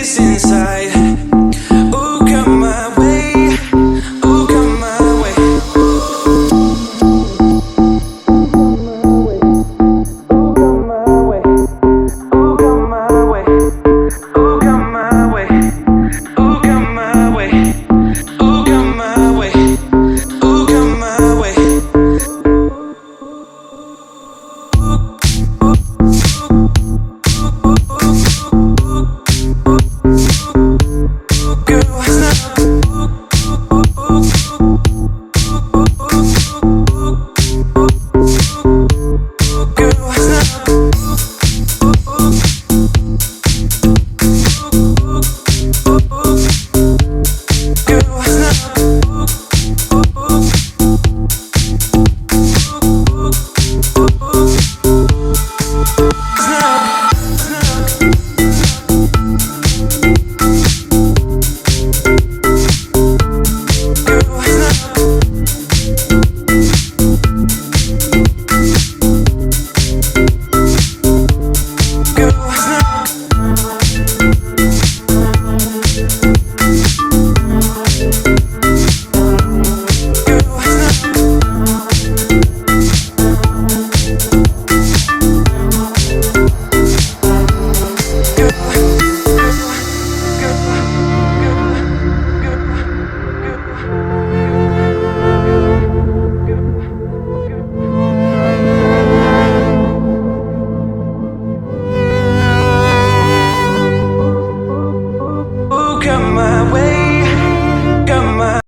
is inside. Ooh, come my way. Ooh, come my way. Ooh, come my way. Ooh, come my way. Ooh, come my way. Ooh, come my way. Ooh, come my way. Come my way.